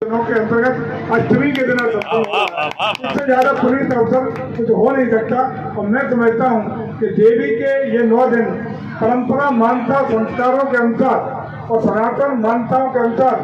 के अंतर्गत अष्टमी के दिन इससे ज्यादा पुनीत अवसर कुछ हो नहीं सकता। और मैं समझता हूँ कि देवी के ये 9 दिन परंपरा मान्यता संस्कारों के अनुसार और सनातन मान्यताओं के अनुसार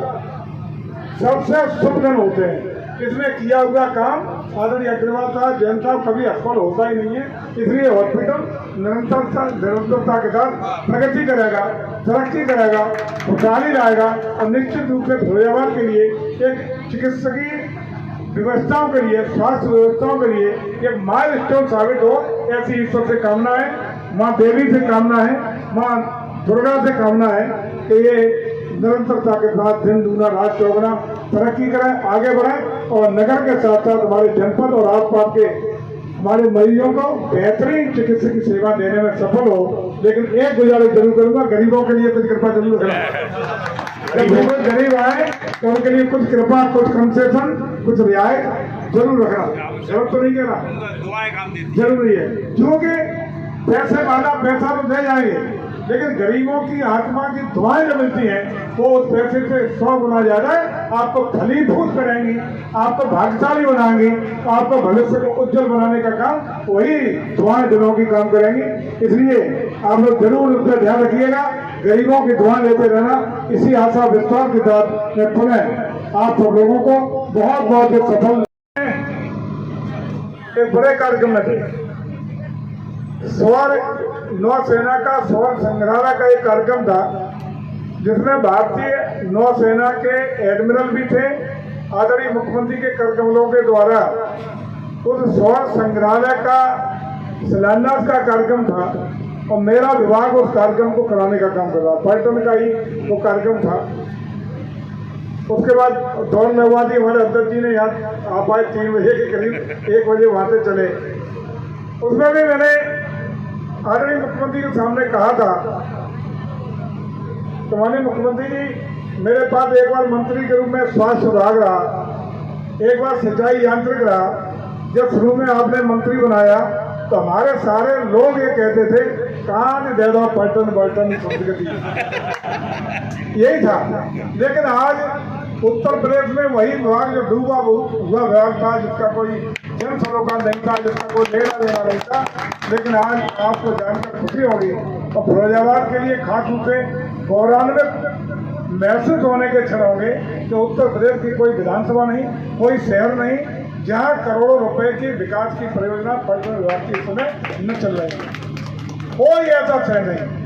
सबसे शुभ दिन होते हैं। इसमें किया हुआ काम आदरणीय अग्रवाल साहब जैन साहब कभी असफल होता ही नहीं है। इसलिए हॉस्पिटल निरंतरता के साथ प्रगति करेगा, तरक्की करेगा, खुशहाली लाएगा और निश्चित रूप से फैजाबाद के लिए एक चिकित्सकीय व्यवस्थाओं के लिए, स्वास्थ्य व्यवस्थाओं के लिए एक माइलस्टोन साबित हो, ऐसी ईश्वर से कामना है, माँ देवी से कामना है, माँ दुर्गा से कामना है कि ये निरंतरता के साथ दिन दूना रात चौगुना तरक्की करें, आगे बढ़ें और नगर के साथ साथ हमारे जनपद और आसपास के हमारे मरीजों को बेहतरीन चिकित्सा की सेवा देने में सफल हो। लेकिन एक गुजारिश जरूर करूंगा, गरीबों के लिए कुछ कृपा जरूर करें। जब कोई गरीब आए तो उनके लिए कुछ कृपा, कुछ कंसेशन, कुछ रियायत जरूर रखना। जरूर तो नहीं कहना, जरूरी है, क्योंकि पैसे वाला पैसा तो दे जाएंगे, लेकिन गरीबों की आत्मा की दुआएं जो मिलती हैं वो उस पैसे से 100 गुना ज्यादा आपको फलीभूत करेंगी, आपको भाग्यशाली बनाएंगी, आपको भविष्य को उज्जवल बनाने का काम वही दुआएं दिलों की काम करेंगी। इसलिए आप लोग जरूर उसका ध्यान रखिएगा, गरीबों की दुआएं लेते रहना। इसी आशा विश्वास के साथ मैं पुनः आप सब लोगों को बहुत बहुत सफल एक बड़े कार्यक्रम में थे। नौसेना का स्वर्ण संग्रहालय का एक कार्यक्रम था, जिसमें भारतीय नौसेना के एडमिरल भी थे। आदरणीय मुख्यमंत्री के कर कमलों के द्वारा उस स्वर्ण संग्रहालय का शिलान्यास का कार्यक्रम था और मेरा विभाग उस कार्यक्रम को कराने का काम कर रहा, पर्यटन का ही वो कार्यक्रम था। उसके बाद दौड़ में हुआ थी, हमारे अध्यक्ष जी ने यहाँ आप आए 3 बजे के करीब, 1 बजे वहाँ से चले। उसमें भी मैंने आदरणीय मुख्यमंत्री के सामने कहा था, तो माननीय मुख्यमंत्री जी, मेरे पास एक बार मंत्री के रूप में स्वास्थ्य विभाग रहा, एक बार सिंचाई यांत्रिक रहा। जब शुरू में आपने मंत्री बनाया तो हमारे सारे लोग ये कहते थे, कान दे दो पर्यटन संस्कृति, यही था। लेकिन आज उत्तर प्रदेश में वही विभाग जो डूबा हुआ विभाग था, जिसका कोई जन सरोकार नहीं था, जिसका कोई लेना देना नहीं था, लेकिन आज आपको जानकर खुशी होगी और फैजाबाद के लिए खास रूप से गौरवान्वित महसूस होने के क्षण होंगे कि उत्तर प्रदेश की कोई विधानसभा नहीं, कोई शहर नहीं, जहाँ करोड़ों रुपए की विकास की परियोजना पर्यटन विभाग की समय न चल रही है। कोई ऐसा शहर नहीं।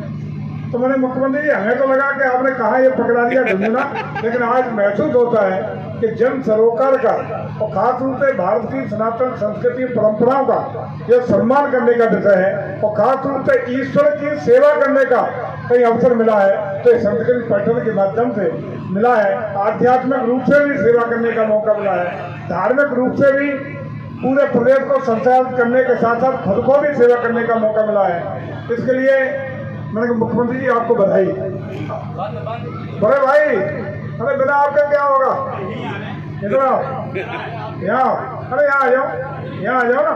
तो मैंने मुख्यमंत्री जी, हमें तो लगा कि आपने कहा ये पकड़ा दिया ढूंढना, लेकिन आज महसूस होता है कि जन सरोकार का और खास रूप से भारत की सनातन संस्कृति परंपराओं का यह सम्मान करने का विषय है और खास रूप से ईश्वर की सेवा करने का कई अवसर मिला है। तो सांस्कृतिक पर्यटन के माध्यम से मिला है, आध्यात्मिक रूप से भी सेवा करने का मौका मिला है, धार्मिक रूप से भी पूरे प्रदेश को संचालित करने के साथ साथ खुद को भी सेवा करने का मौका मिला है। इसके लिए मैंने मुख्यमंत्री जी आपको बधाई। बड़े भाई, अरे बिना आपका क्या होगा, इधर आओ, यहाँ, अरे यहाँ आ जाओ, यहाँ आ जाओ ना।